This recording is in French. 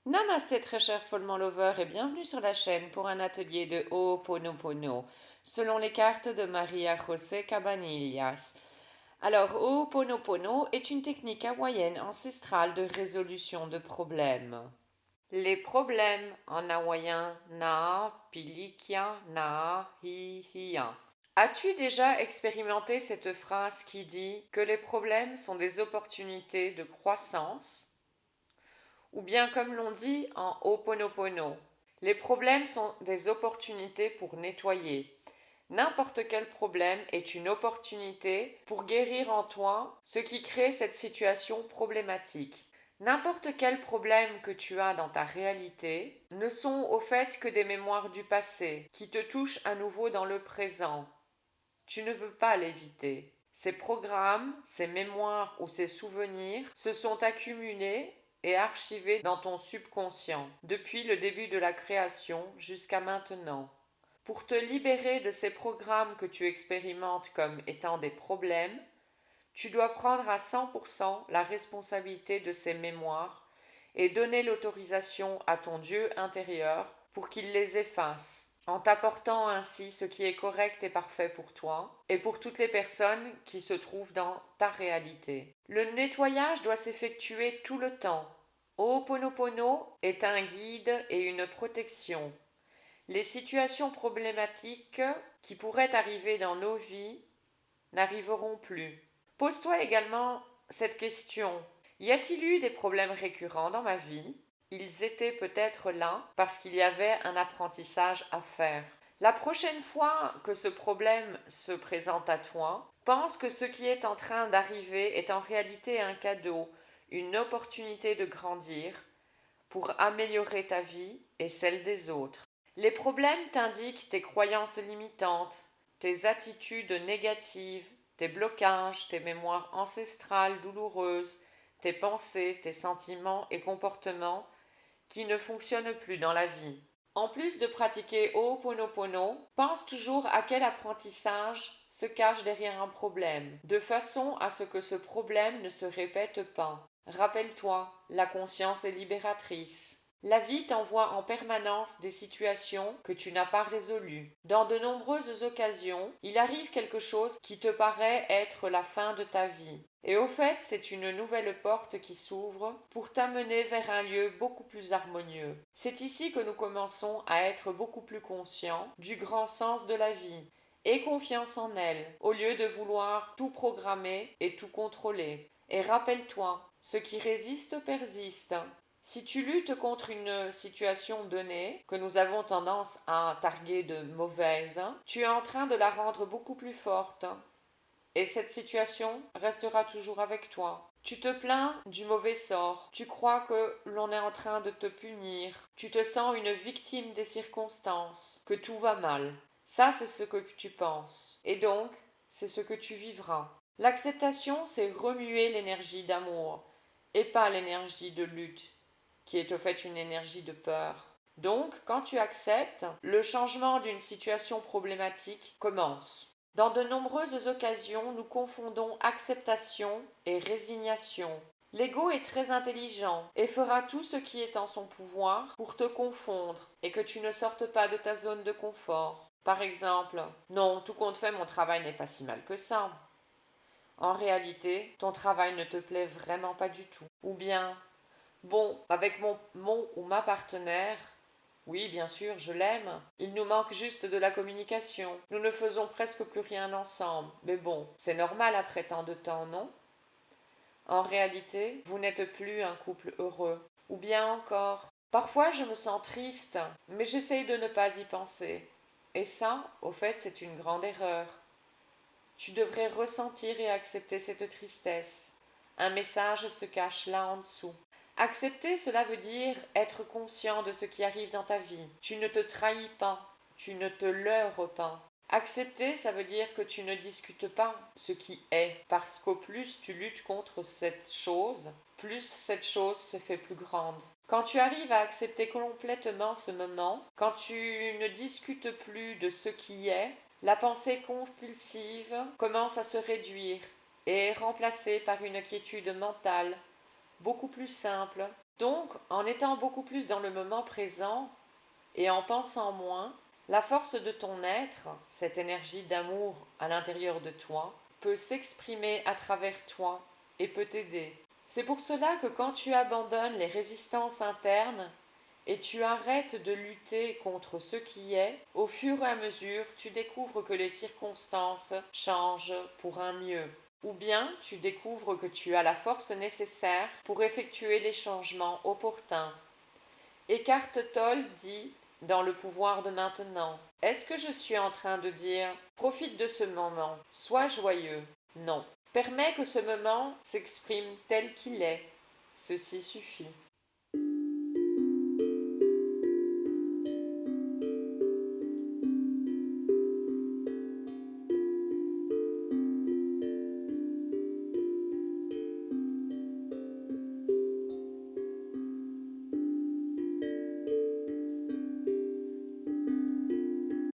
Namasté très cher Follement Lover et bienvenue sur la chaîne pour un atelier de Ho'oponopono selon les cartes de Maria José Cabanillas. Alors Ho'oponopono est une technique hawaïenne ancestrale de résolution de problèmes. Les problèmes en hawaïen na pilikia na hiya. As-tu déjà expérimenté cette phrase qui dit que les problèmes sont des opportunités de croissance? Ou bien comme l'on dit en Ho'oponopono, les problèmes sont des opportunités pour nettoyer. N'importe quel problème est une opportunité pour guérir en toi ce qui crée cette situation problématique. N'importe quel problème que tu as dans ta réalité ne sont au fait que des mémoires du passé qui te touchent à nouveau dans le présent. Tu ne peux pas l'éviter. Ces programmes, ces mémoires ou ces souvenirs se sont accumulés et archivés dans ton subconscient depuis le début de la création jusqu'à maintenant. Pour te libérer de ces programmes que tu expérimentes comme étant des problèmes, tu dois prendre à 100% la responsabilité de ces mémoires et donner l'autorisation à ton Dieu intérieur pour qu'il les efface, en t'apportant ainsi ce qui est correct et parfait pour toi et pour toutes les personnes qui se trouvent dans ta réalité. Le nettoyage doit s'effectuer tout le temps. Ho'oponopono est un guide et une protection. Les situations problématiques qui pourraient arriver dans nos vies n'arriveront plus. Pose-toi également cette question. Y a-t-il eu des problèmes récurrents dans ma vie? Ils étaient peut-être là parce qu'il y avait un apprentissage à faire. La prochaine fois que ce problème se présente à toi, pense que ce qui est en train d'arriver est en réalité un cadeau, une opportunité de grandir pour améliorer ta vie et celle des autres. Les problèmes t'indiquent tes croyances limitantes, tes attitudes négatives, tes blocages, tes mémoires ancestrales douloureuses, tes pensées, tes sentiments et comportements qui ne fonctionnent plus dans la vie. En plus de pratiquer Ho'oponopono, pense toujours à quel apprentissage se cache derrière un problème, de façon à ce que ce problème ne se répète pas. Rappelle-toi, la conscience est libératrice. La vie t'envoie en permanence des situations que tu n'as pas résolues. Dans de nombreuses occasions, il arrive quelque chose qui te paraît être la fin de ta vie. Et au fait, c'est une nouvelle porte qui s'ouvre pour t'amener vers un lieu beaucoup plus harmonieux. C'est ici que nous commençons à être beaucoup plus conscients du grand sens de la vie et confiance en elle, au lieu de vouloir tout programmer et tout contrôler. Et rappelle-toi, ce qui résiste persiste. Si tu luttes contre une situation donnée, que nous avons tendance à targuer de mauvaise, tu es en train de la rendre beaucoup plus forte. Et cette situation restera toujours avec toi. Tu te plains du mauvais sort, tu crois que l'on est en train de te punir, tu te sens une victime des circonstances, que tout va mal. Ça, c'est ce que tu penses. Et donc, c'est ce que tu vivras. L'acceptation, c'est remuer l'énergie d'amour, et pas l'énergie de lutte, qui est au fait une énergie de peur. Donc, quand tu acceptes, le changement d'une situation problématique commence. Dans de nombreuses occasions, nous confondons acceptation et résignation. L'ego est très intelligent et fera tout ce qui est en son pouvoir pour te confondre et que tu ne sortes pas de ta zone de confort. Par exemple, non, tout compte fait, mon travail n'est pas si mal que ça. En réalité, ton travail ne te plaît vraiment pas du tout. Ou bien, bon, avec mon ou ma partenaire, oui, bien sûr, je l'aime. Il nous manque juste de la communication. Nous ne faisons presque plus rien ensemble. Mais bon, c'est normal après tant de temps, non? En réalité, vous n'êtes plus un couple heureux. Ou bien encore, parfois je me sens triste, mais j'essaye de ne pas y penser. Et ça, au fait, c'est une grande erreur. Tu devrais ressentir et accepter cette tristesse. Un message se cache là en dessous. Accepter, cela veut dire être conscient de ce qui arrive dans ta vie. Tu ne te trahis pas, tu ne te leurres pas. Accepter, ça veut dire que tu ne discutes pas ce qui est, parce qu'au plus tu luttes contre cette chose, plus cette chose se fait plus grande. Quand tu arrives à accepter complètement ce moment, quand tu ne discutes plus de ce qui est, la pensée compulsive commence à se réduire et est remplacée par une quiétude mentale beaucoup plus simple Donc, en étant beaucoup plus dans le moment présent et en pensant moins, la force de ton être, cette énergie d'amour à l'intérieur de toi, peut s'exprimer à travers toi et peut t'aider. C'est pour cela que quand tu abandonnes les résistances internes et tu arrêtes de lutter contre ce qui est, au fur et à mesure, tu découvres que les circonstances changent pour un mieux. Ou bien tu découvres que tu as la force nécessaire pour effectuer les changements opportuns. Eckhart Tolle dit dans Le pouvoir de maintenant, est-ce que je suis en train de dire profite de ce moment, sois joyeux? Non. Permets que ce moment s'exprime tel qu'il est. Ceci suffit.